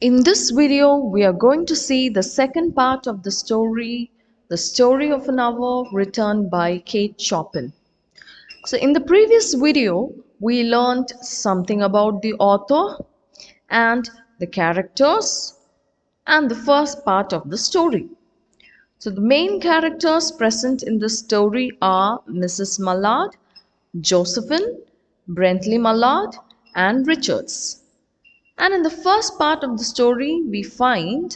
In this video, we are going to see the second part of The Story of an Hour, written by Kate Chopin. So in the previous video, we learned something about the author and the characters and the first part of the story. So the main characters present in the story are Mrs. Mallard, Josephine, Brentley Mallard, and Richards. And in the first part of the story, we find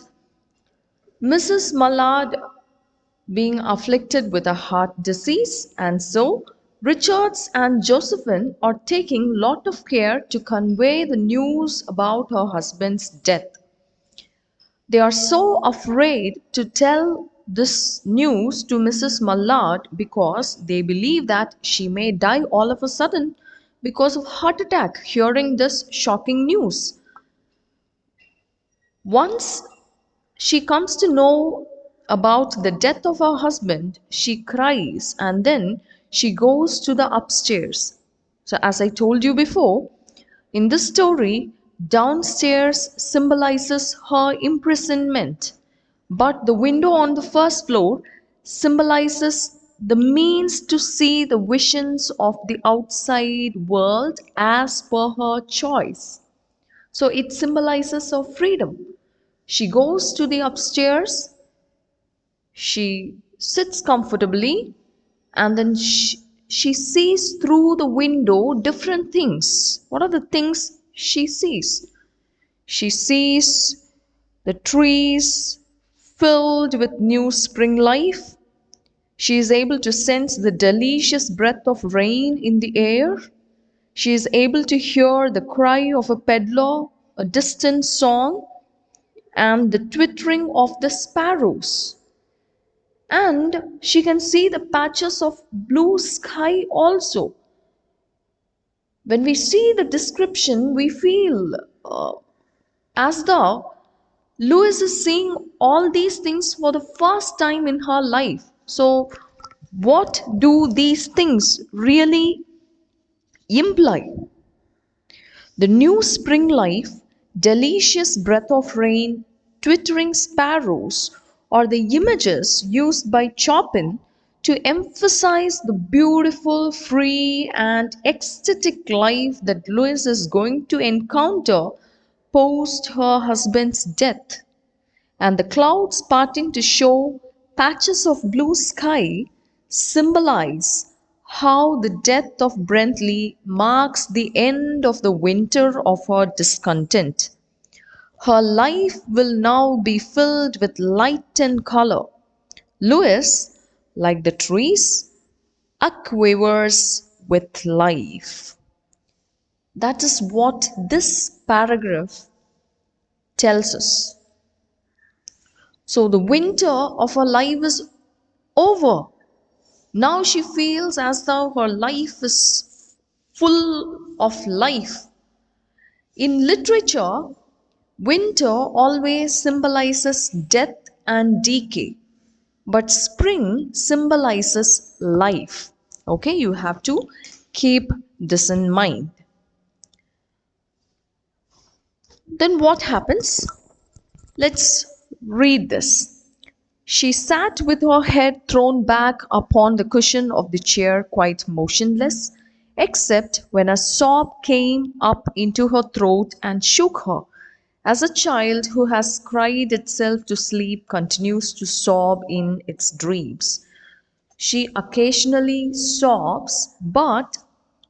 Mrs. Mallard being afflicted with a heart disease, and so Richards and Josephine are taking lot of care to convey the news about her husband's death. They are so afraid to tell this news to Mrs. Mallard because they believe that she may die all of a sudden because of heart attack hearing this shocking news. Once she comes to know about the death of her husband, she cries and then she goes to the upstairs. So, as I told you before, in this story, downstairs symbolizes her imprisonment, but the window on the first floor symbolizes the means to see the visions of the outside world as per her choice. So, it symbolizes her freedom. She goes to the upstairs, she sits comfortably, and then she sees through the window different things. What are the things she sees? She sees the trees filled with new spring life. She is able to sense the delicious breath of rain in the air. She is able to hear the cry of a peddler, a distant song, and the twittering of the sparrows. And she can see the patches of blue sky also. When we see the description, we feel as though Louise is seeing all these things for the first time in her life. So, what do these things really imply? The new spring life, delicious breath of rain, twittering sparrows are the images used by Chopin to emphasize the beautiful, free, and ecstatic life that Louise is going to encounter post her husband's death. And the clouds parting to show patches of blue sky symbolize how the death of Brentley marks the end of the winter of her discontent. Her life will now be filled with light and color. Louis, like the trees, upquivers with life. That is what this paragraph tells us. So the winter of her life is over. Now she feels as though her life is full of life. In literature, winter always symbolizes death and decay, but spring symbolizes life. Okay, you have to keep this in mind. Then what happens? Let's read this. She sat with her head thrown back upon the cushion of the chair, quite motionless, except when a sob came up into her throat and shook her, as a child who has cried itself to sleep continues to sob in its dreams. She occasionally sobs, but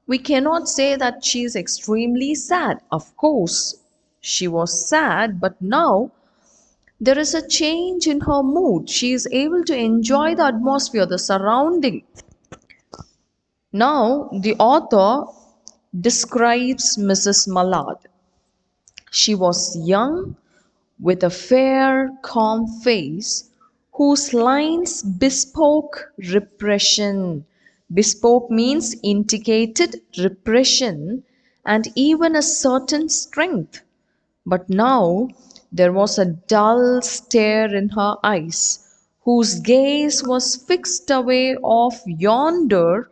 we cannot say that she is extremely sad. Of course, she was sad, but now there is a change in her mood. She is able to enjoy the atmosphere, the surrounding. Now, the author describes Mrs. Mallard. She was young, with a fair, calm face, whose lines bespoke repression. Bespoke means indicated repression and even a certain strength. But now there was a dull stare in her eyes, whose gaze was fixed away off yonder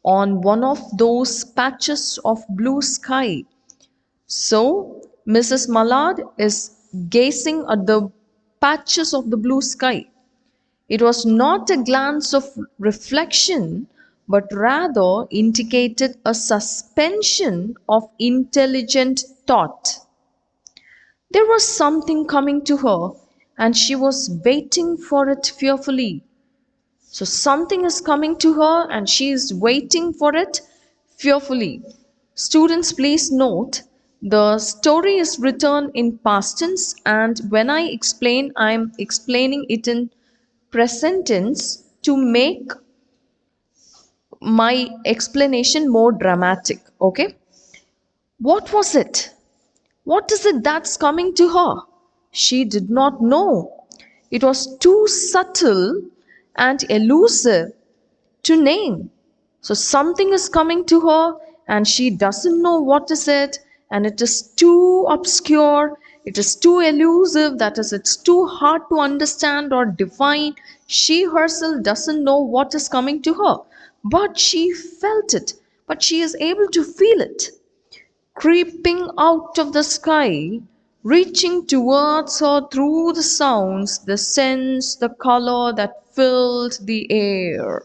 on one of those patches of blue sky. So, Mrs. Mallard is gazing at the patches of the blue sky. It was not a glance of reflection, but rather indicated a suspension of intelligent thought. There was something coming to her, and she was waiting for it fearfully. So, something is coming to her, and she is waiting for it fearfully. Students, please note the story is written in past tense, and when I explain, I am explaining it in present tense to make my explanation more dramatic. Okay, what was it? What is it that's coming to her? She did not know. It was too subtle and elusive to name. So something is coming to her and she doesn't know what is it, and it is too obscure, it is too elusive, that is, it's too hard to understand or define. She herself doesn't know what is coming to her, but she felt it, but she is able to feel it creeping out of the sky, reaching towards her through the sounds, the scents, the color that filled the air.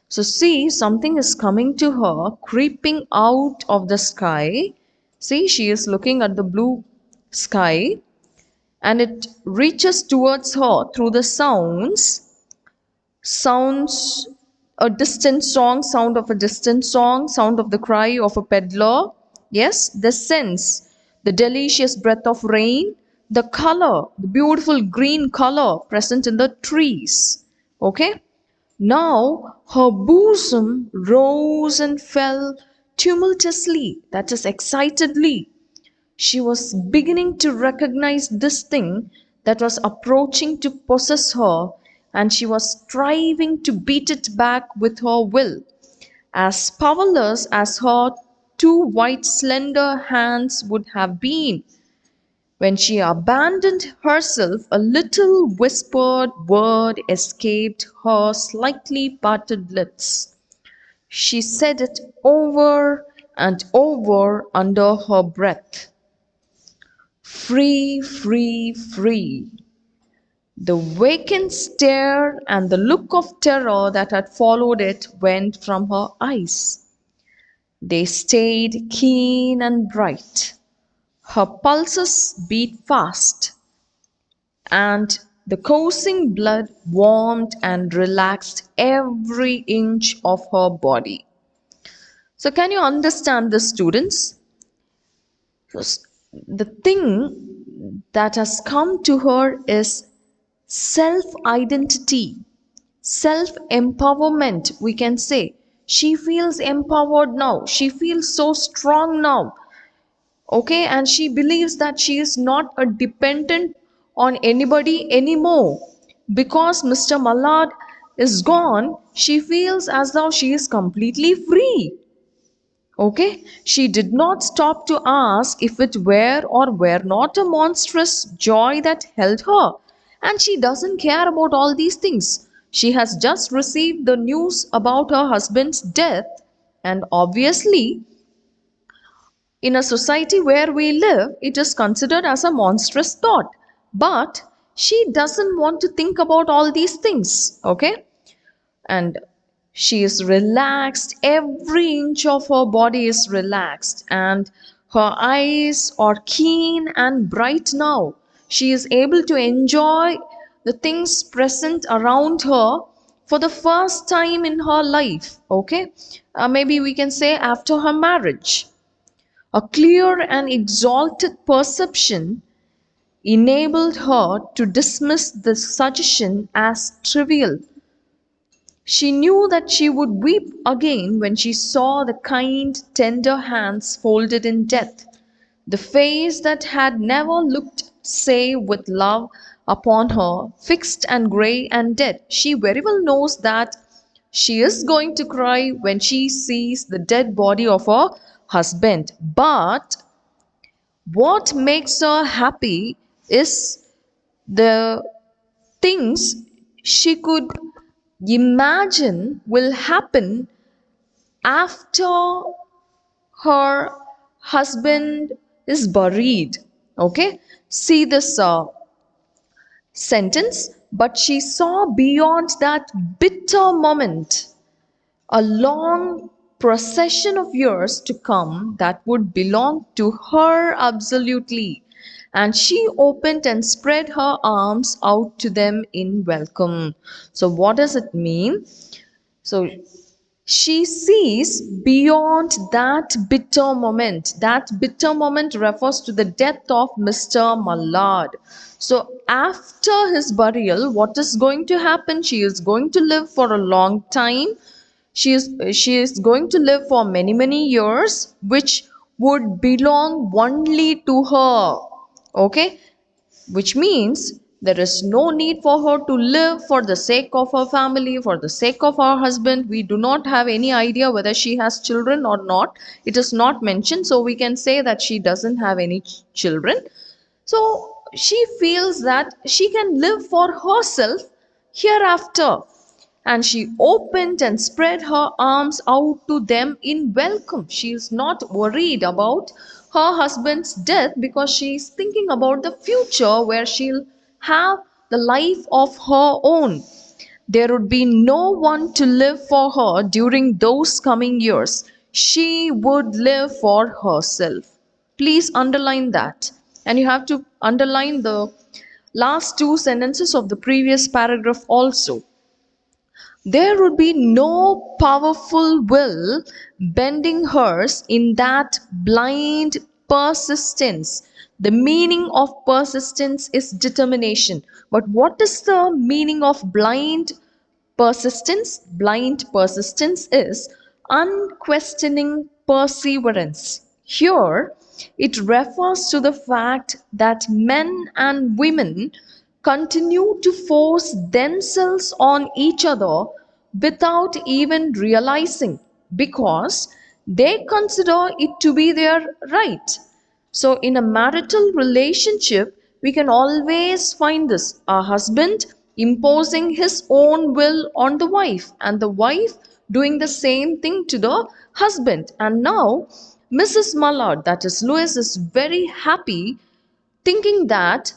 So, see, something is coming to her, creeping out of the sky. See, she is looking at the blue sky, and it reaches towards her through the sounds, a distant song, sound of a distant song, sound of the cry of a peddler. Yes, the sense, the delicious breath of rain, the color, the beautiful green color present in the trees. Okay. Now her bosom rose and fell tumultuously, that is, excitedly. She was beginning to recognize this thing that was approaching to possess her, and she was striving to beat it back with her will, as powerless as her two white, slender hands would have been. When she abandoned herself, a little whispered word escaped her slightly parted lips. She said it over and over under her breath. Free, free, free. The vacant stare and the look of terror that had followed it went from her eyes. They stayed keen and bright. Her pulses beat fast, and the coursing blood warmed and relaxed every inch of her body. So, can you understand this, students? The thing that has come to her is self identity, self empowerment, we can say. She feels empowered now, she feels so strong now. Okay, and she believes that she is not a dependent on anybody anymore. Because Mr. Mallard is gone, she feels as though she is completely free. Okay, she did not stop to ask if it were or were not a monstrous joy that held her. And she doesn't care about all these things. She has just received the news about her husband's death, and obviously, in a society where we live, it is considered as a monstrous thought. But she doesn't want to think about all these things, okay? And she is relaxed, every inch of her body is relaxed, and her eyes are keen and bright now. She is able to enjoy the things present around her for the first time in her life, okay? Maybe we can say after her marriage. A clear and exalted perception enabled her to dismiss the suggestion as trivial. She knew that she would weep again when she saw the kind, tender hands folded in death, the face that had never looked save with love upon her, fixed and grey and dead. She very well knows that she is going to cry when she sees the dead body of her husband. But what makes her happy is the things she could imagine will happen after her husband is buried. Okay, see this sentence, but she saw beyond that bitter moment a long procession of years to come that would belong to her absolutely. And she opened and spread her arms out to them in welcome. So, what does it mean? So, she sees beyond that bitter moment. That bitter moment refers to the death of Mr. Mallard. So, after his burial, what is going to happen? She is going to live for a long time. She is going to live for many years, which would belong only to her. Okay, which means there is no need for her to live for the sake of her family, for the sake of her husband. We do not have any idea whether she has children or not. It is not mentioned, so we can say that she doesn't have any children. So she feels that she can live for herself hereafter. And she opened and spread her arms out to them in welcome. She is not worried about her husband's death because she is thinking about the future where she'll have the life of her own. There would be no one to live for her during those coming years. She would live for herself. Please underline that. And you have to underline the last two sentences of the previous paragraph also. There would be no powerful will bending hers in that blind persistence. The meaning of persistence is determination. But what is the meaning of blind persistence? Blind persistence is unquestioning perseverance. Here, it refers to the fact that men and women continue to force themselves on each other without even realizing, because they consider it to be their right. So, in a marital relationship, we can always find this a husband imposing his own will on the wife, and the wife doing the same thing to the husband. And now, Mrs. Mullard, that is Louis, is very happy thinking that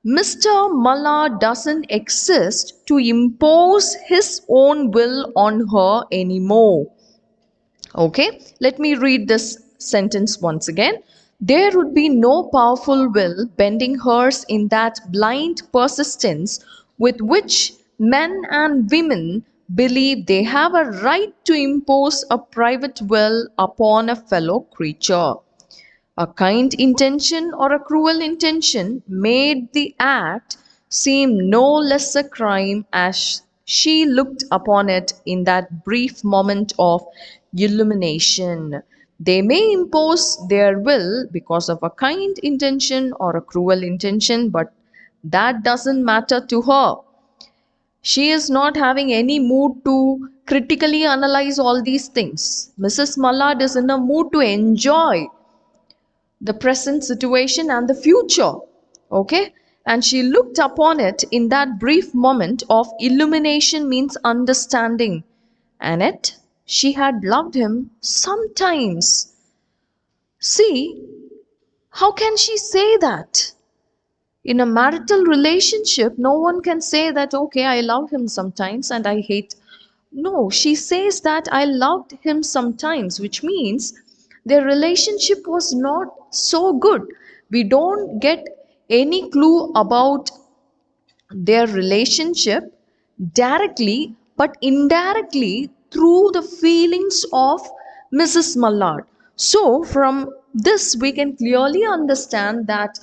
Mr. Mullard doesn't exist to impose his own will on her anymore. Okay, let me read this sentence once again. There would be no powerful will bending hers in that blind persistence with which men and women believe they have a right to impose a private will upon a fellow creature. A kind intention or a cruel intention made the act seem no less a crime as she looked upon it in that brief moment of illumination. They may impose their will because of a kind intention or a cruel intention, but that doesn't matter to her. She is not having any mood to critically analyze all these things. Mrs. Mullard is in a mood to enjoy the present situation and the future. Okay, and she looked upon it in that brief moment of illumination, means understanding, and yet she had loved him sometimes. See, how can she say that? In a marital relationship, no one can say that, okay, I love him sometimes and I hate. No, she says that I loved him sometimes, which means their relationship was not so good. We don't get any clue about their relationship directly, but indirectly through the feelings of Mrs. Mallard. So, from this, we can clearly understand that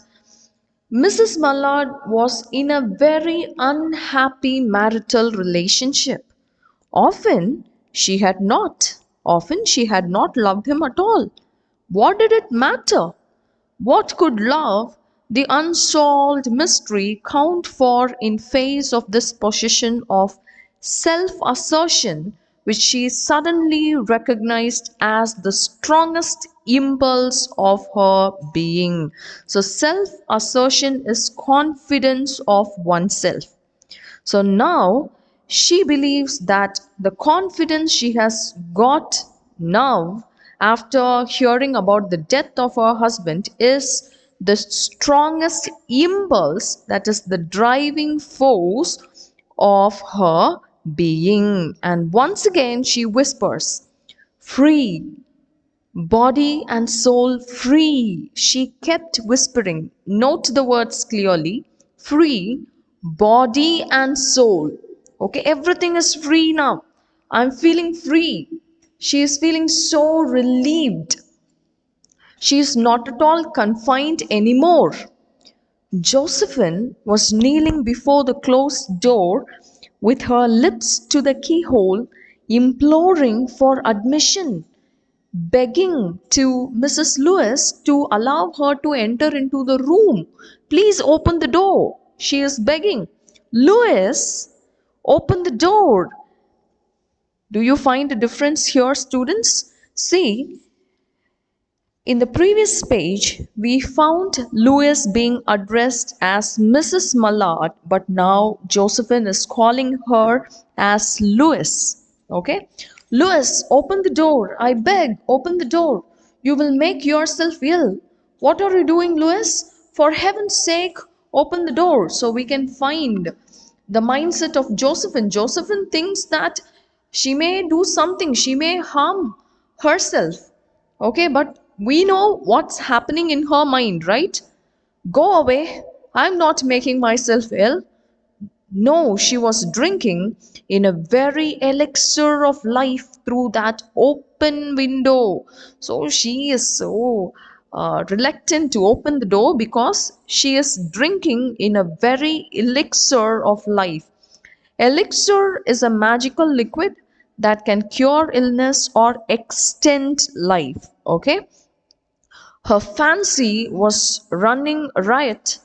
Mrs. Mallard was in a very unhappy marital relationship. Often she had not. Often she had not loved him at all. What did it matter? What could love, the unsolved mystery, count for in face of this position of self-assertion which she suddenly recognized as the strongest impulse of her being? So self-assertion is confidence of oneself. So now she believes that the confidence she has got now after hearing about the death of her husband is the strongest impulse, that is the driving force of her being. And once again, she whispers, free, body and soul free. She kept whispering. Note the words clearly. Free, body and soul. Okay, everything is free now. I'm feeling free. She is feeling so relieved. She is not at all confined anymore. Josephine was kneeling before the closed door with her lips to the keyhole, imploring for admission, begging to Mrs. Lewis to allow her to enter into the room. Please open the door. She is begging. Lewis, open the door. Do you find a difference here, students? See, in the previous page, we found Lewis being addressed as Mrs. Mallard, but now Josephine is calling her as Lewis. Okay? Lewis, open the door. I beg, open the door. You will make yourself ill. What are you doing, Lewis? For heaven's sake, open the door so we can find the mindset of Josephine. Josephine thinks that she may do something, she may harm herself. Okay, but we know what's happening in her mind, right? Go away. I'm not making myself ill. No, she was drinking in a very elixir of life through that open window. So she is so reluctant to open the door because she is drinking in a very elixir of life. Elixir is a magical liquid that can cure illness or extend life. Okay, her fancy was running riot.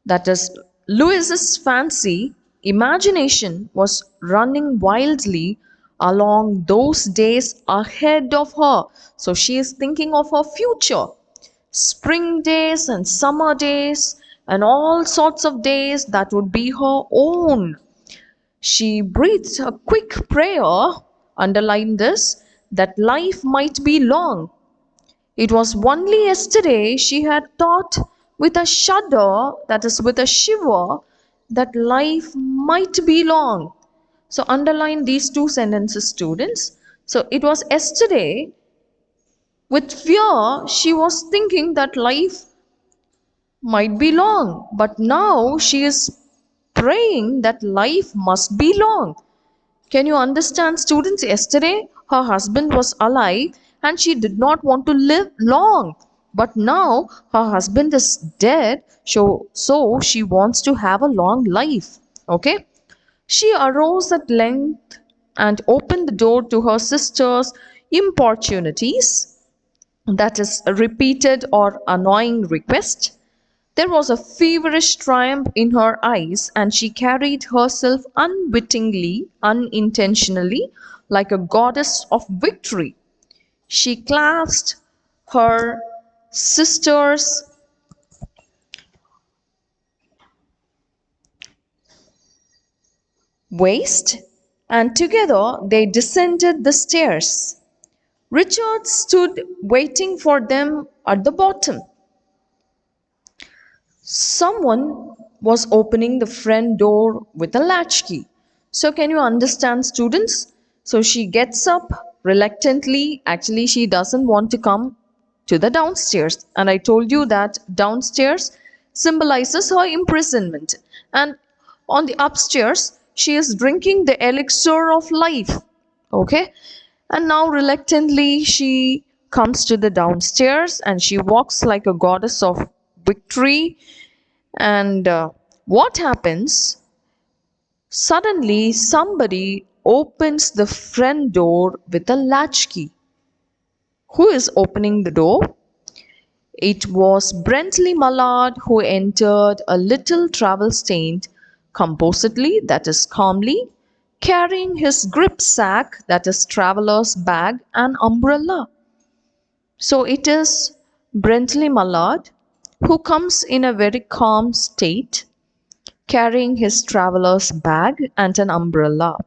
That is, Louis's fancy, imagination was running wildly along those days ahead of her. So she is thinking of her future. Spring days and summer days and all sorts of days that would be her own. She breathed a quick prayer, underline this, that life might be long. It was only yesterday she had thought with a shudder, that is, with a shiver, that life might be long. So, underline these two sentences, students. So, it was yesterday, with fear, she was thinking that life might be long, but now she is praying that life must be long. Can you understand, students? Yesterday, her husband was alive and she did not want to live long. But now, her husband is dead, so she wants to have a long life. Okay? She arose at length and opened the door to her sister's importunities, that is, a repeated or annoying request. There was a feverish triumph in her eyes, and she carried herself unwittingly, unintentionally, like a goddess of victory. She clasped her sister's waist, and together they descended the stairs. Richard stood waiting for them at the bottom. Someone was opening the front door with a latchkey. So, can you understand, students? So, she gets up reluctantly. Actually, she doesn't want to come to the downstairs. And I told you that downstairs symbolizes her imprisonment. And on the upstairs, she is drinking the elixir of life. Okay? And now, reluctantly, she comes to the downstairs and she walks like a goddess of victory. And what happens? Suddenly, somebody opens the front door with a latchkey. Who is opening the door? It was Brentley Mallard who entered, a little travel stained, composedly, that is, calmly, carrying his grip sack, that is, traveler's bag, and umbrella. So it is Brentley Mallard who comes in a very calm state, carrying his traveler's bag and an umbrella.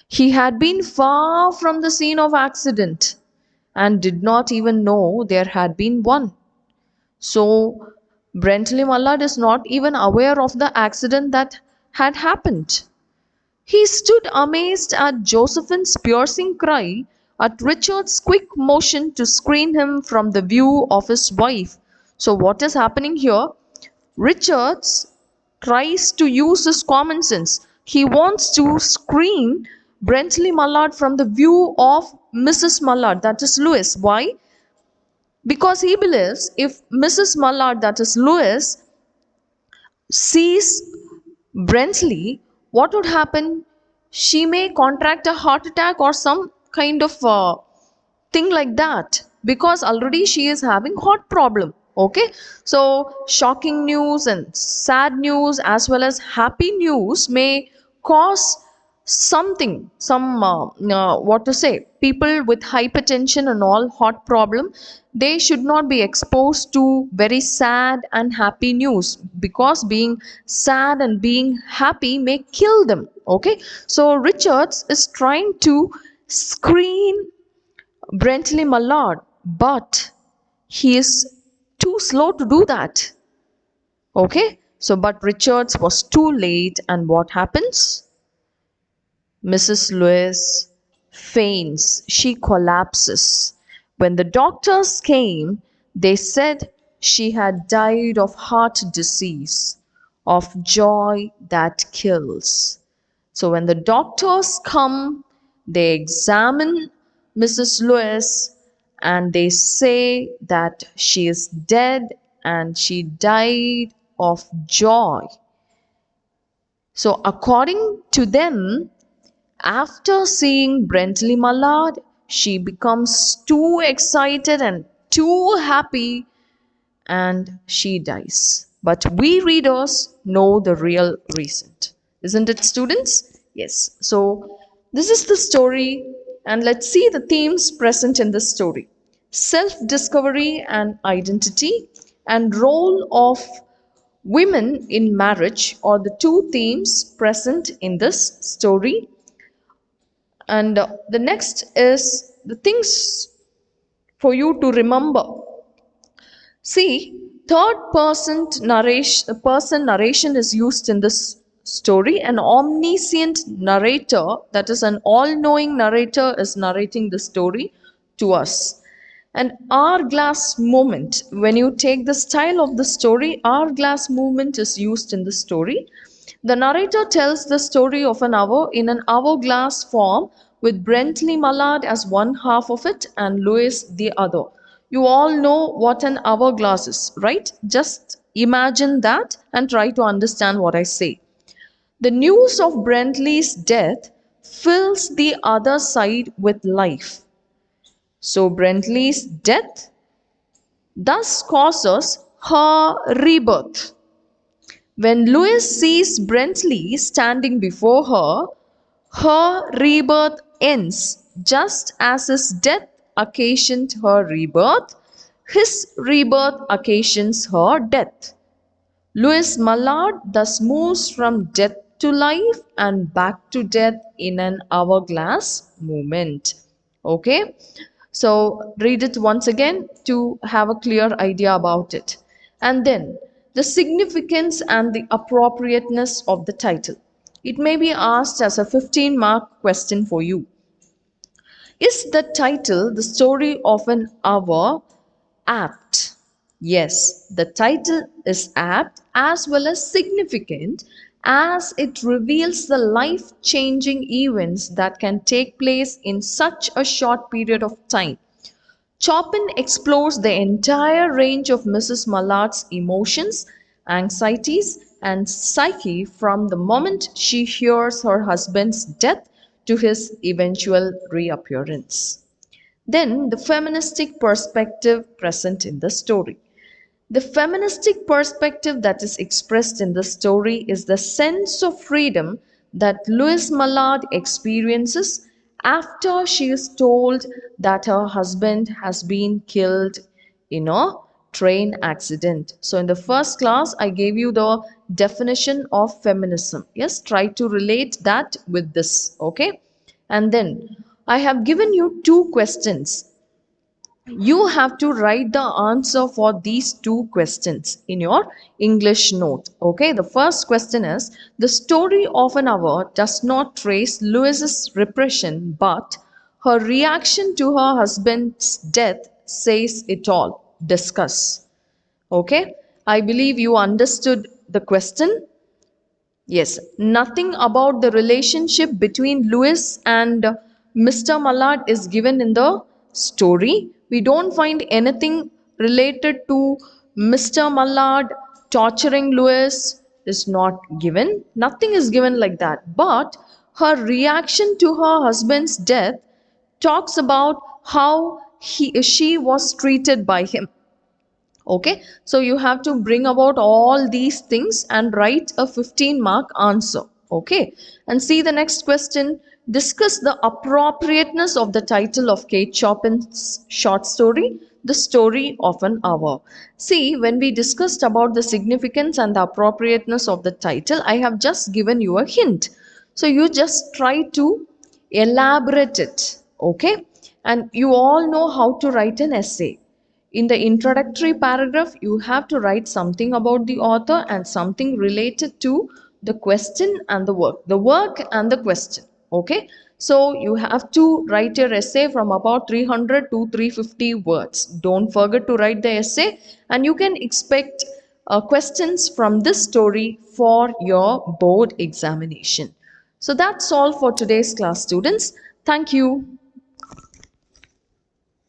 He had been far from the scene of accident and did not even know there had been one. So Brentley Mallard is not even aware of the accident that had happened. He stood amazed at Josephine's piercing cry, at Richard's quick motion to screen him from the view of his wife. So, what is happening here? Richards tries to use his common sense. He wants to screen Brentley Mallard from the view of Mrs. Mallard, that is Lewis. Why? Because he believes if Mrs. Mallard, that is Lewis, sees Brentley, what would happen? She may contract a heart attack or some kind of thing like that, because already she is having heart problem. Okay, so shocking news and sad news as well as happy news may cause something, some what to say, people with hypertension and all heart problem, they should not be exposed to very sad and happy news, because being sad and being happy may kill them. Okay, so Richards is trying to screen Brentley Mallard, but he is too slow to do that. Okay, so but Richards was too late, and what happens? Mrs. Lewis faints, she collapses. When the doctors came, they said she had died of heart disease, of joy that kills. So when the doctors come, they examine Mrs. Lewis and they say that she is dead and she died of joy. So, according to them, after seeing Brentley Mallard, she becomes too excited and too happy and she dies. But we readers know the real reason. Isn't it, students? Yes. So, this is the story, and let's see the themes present in this story: self discovery and identity, and role of women in marriage are the two themes present in this story. And the next is the things for you to remember. See, person narration is used in this story. An omniscient narrator, that is an all-knowing narrator, is narrating the story to us. An hourglass moment, when you take the style of the story, hourglass movement is used in the story. The narrator tells the story of an hour in an hourglass form, with Brentley Mallard as one half of it and Lewis the other. You all know what an hourglass is, right? Just imagine that and try to understand what I say. The news of Brentley's death fills the other side with life. So Brentley's death thus causes her rebirth. When Lewis sees Brentley standing before her, her rebirth ends. Just as his death occasioned her rebirth, his rebirth occasions her death. Lewis Mallard thus moves from death to life and back to death in an hourglass movement. Okay, so read it once again to have a clear idea about it. And then the significance and the appropriateness of the title. It may be asked as a 15-mark question for you. Is the title The Story of an Hour apt? Yes, the title is apt as well as significant, as it reveals the life changing events that can take place in such a short period of time. Chopin explores the entire range of Mrs. Mallard's emotions, anxieties, and psyche from the moment she hears her husband's death to his eventual reappearance. Then, the feministic perspective present in the story. The feministic perspective that is expressed in the story is the sense of freedom that Louise Mallard experiences after she is told that her husband has been killed in a train accident. So, in the first class, I gave you the definition of feminism. Yes, try to relate that with this. Okay, and then I have given you two questions. You have to write the answer for these two questions in your English note. Okay, the first question is, the story of an hour does not trace Louise's repression, but her reaction to her husband's death says it all. Discuss. Okay, I believe you understood the question. Yes, nothing about the relationship between Lewis and Mr. Mallard is given in the story. We don't find anything related to Mr. Mallard torturing Lewis is not given. Nothing is given like that. But her reaction to her husband's death talks about how she was treated by him. Okay, so you have to bring about all these things and write a 15-mark answer. Okay, and see the next question. Discuss the appropriateness of the title of Kate Chopin's short story, The Story of an Hour. See, when we discussed about the significance and the appropriateness of the title, I have just given you a hint. So you just try to elaborate it. Okay, and you all know how to write an essay. In the introductory paragraph, you have to write something about the author and something related to the question and the work and the question. Okay, so you have to write your essay from about 300 to 350 words. Don't forget to write the essay, and you can expect questions from this story for your board examination. So that's all for today's class, students. Thank you.